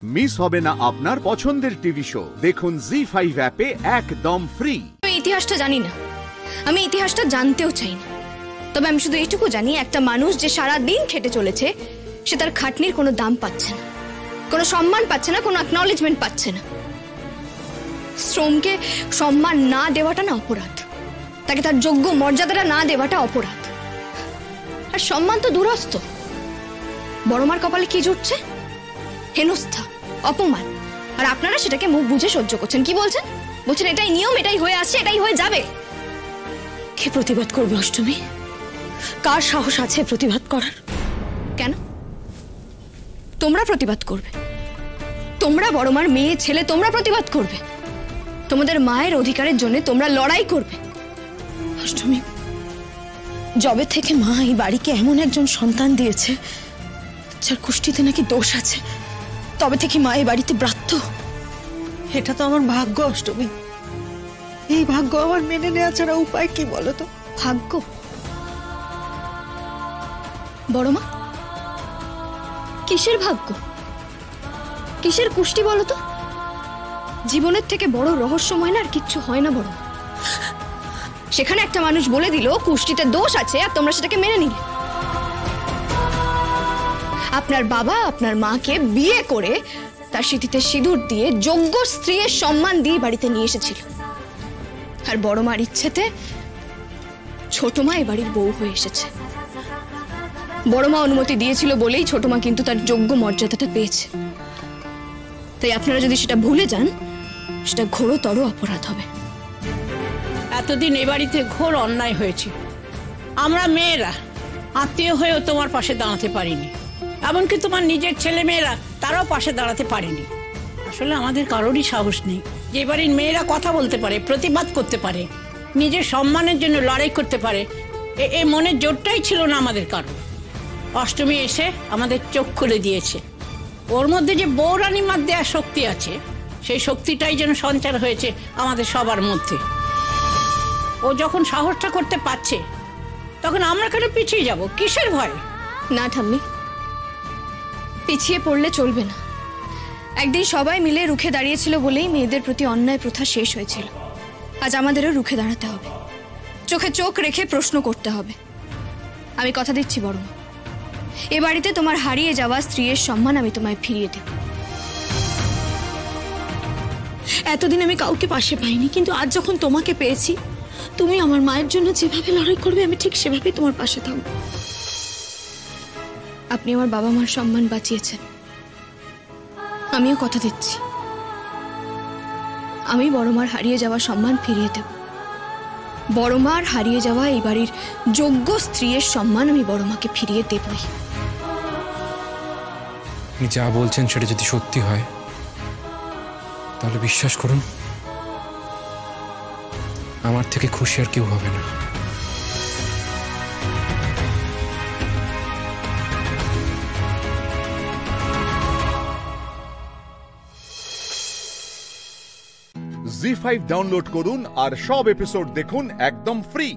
Miss হবে না আপনার পছন্দের টিভি শো। দেখুন জি5 অ্যাপে একদম ফ্রি। আমি ইতিহাসটা জানি না, আমি ইতিহাসটা জানতেও চাই না। তবে আমি শুধু এইটুকু জানি, একটা মানুষ যে সারা দিন খেটে চলেছে সে তার খাটনির কোনো দাম পাচ্ছে না, কোনো সম্মান পাচ্ছে না, কোনো অ্যাকনলেজমেন্ট পাচ্ছে না। শ্রমকে সম্মান না দেওয়াটা না অপরাধ, তাকে তার যোগ্য মর্যাদাটা না দেওয়াটা অপরাধ। আর সম্মান তো দূরস্থ, বড়মার কপালে কি জুটছে? হেনস্থা, অপমান। আর আপনারা সেটাকে মুখ বুঝে সহ্য করছেন। কি বলছেন? বলছেন এটাই নিয়ম, এটাই হয়ে আসছে, এটাই হয়ে যাবে। কে প্রতিবাদ করবে অষ্টমী? কার সাহস আছে প্রতিবাদ করার? কেন তোমরা প্রতিবাদ করবে? তোমরা বড়মার মেয়ে ছেলে, তোমরা প্রতিবাদ করবে? তোমাদের মায়ের অধিকারের জন্য তোমরা লড়াই করবে? অষ্টমী, যবে থেকে মা এই বাড়িকে এমন একজন সন্তান দিয়েছে যার কুষ্টিতে নাকি দোষ আছে, তবে থেকে মা এই বাড়িতে ব্রাত্য। এটা তো আমার ভাগ্য অষ্টমী, এই ভাগ্য আমার মেনে নেওয়া ছাড়া উপায় কি বলতো? ভাগ্য? বড়মা, কিসের ভাগ্য, কিসের কুষ্টি বলো তো? জীবনের থেকে বড় রহস্যময় না আর কিচ্ছু হয় না বড়মা। সেখানে একটা মানুষ বলে দিল কুষ্টিতে দোষ আছে আর তোমরা সেটাকে মেনে নিলে। আপনার বাবা আপনার মাকে বিয়ে করে তার সিঁথিতে সিঁদুর দিয়ে যোগ্য স্ত্রীর সম্মান দিয়ে বাড়িতে নিয়ে এসেছিল। আর বড় মার ইচ্ছেতে ছোট মা এ বাড়ির বউ হয়ে এসেছে। বড় মা অনুমতি দিয়েছিল বলেই ছোট মা কিন্তু তার যোগ্য মর্যাদাটা পেয়েছে। তাই আপনারা যদি সেটা ভুলে যান, সেটা ঘোরতর অপরাধ হবে। এতদিন এ বাড়িতে ঘোর অন্যায় হয়েছে। আমরা মেয়েরা আত্মীয় হয়েও তোমার পাশে দাঁড়াতে পারিনি, এমনকি তোমার নিজের ছেলে মেয়েরা তারাও পাশে দাঁড়াতে পারেনি। আসলে আমাদের কারোরই সাহস নেই যে বাড়ির মেয়েরা কথা বলতে পারে, প্রতিবাদ করতে পারে, নিজের সম্মানের জন্য লড়াই করতে পারে। এ মনের জোরটাই ছিল না আমাদের কারো। অষ্টমী এসে আমাদের চোখ খুলে দিয়েছে। ওর মধ্যে যে বৌরানিমার দেওয়া শক্তি আছে, সেই শক্তিটাই যেন সঞ্চার হয়েছে আমাদের সবার মধ্যে। ও যখন সাহসটা করতে পারছে, তখন আমরা কেন পিছিয়ে যাব? কিসের ভয়? না ঠাম্মি, পিছিয়ে পড়লে চলবে না। একদিন সবাই মিলে রুখে দাঁড়িয়েছিল বলেই মেয়েদের প্রতি অন্যায় প্রথা শেষ হয়েছিল। আজ আমাদেরও রুখে দাঁড়াতে হবে, চোখে চোখ রেখে প্রশ্ন করতে হবে। আমি কথা দিচ্ছি বড়মা, এ বাড়িতে তোমার হারিয়ে যাওয়া স্ত্রীর সম্মান আমি তোমায় ফিরিয়ে দেব। এতদিন আমি কাউকে পাশে পাইনি, কিন্তু আজ যখন তোমাকে পেয়েছি, তুমি আমার মায়ের জন্য যেভাবে লড়াই করবে আমি ঠিক সেভাবেই তোমার পাশে থাকবো। আপনি আমার বাবা মার সম্মান বাঁচিয়েছেন, আমিও কথা দিচ্ছি আমি বড়মার হারিয়ে যাওয়া সম্মান ফিরিয়ে দেব। বড়মার হারিয়ে যাওয়া এই বাড়ির যোগ্য স্ত্রীর সম্মান আমি বড়মাকে ফিরিয়ে দেবই। আপনি যা বলছেন সেটা যদি সত্যি হয়, তাহলে বিশ্বাস করুন আমার থেকে খুশি আর কেউ হবে না। জি5 ডাউনলোড করুন আর সব এপিসোড দেখুন একদম ফ্রি।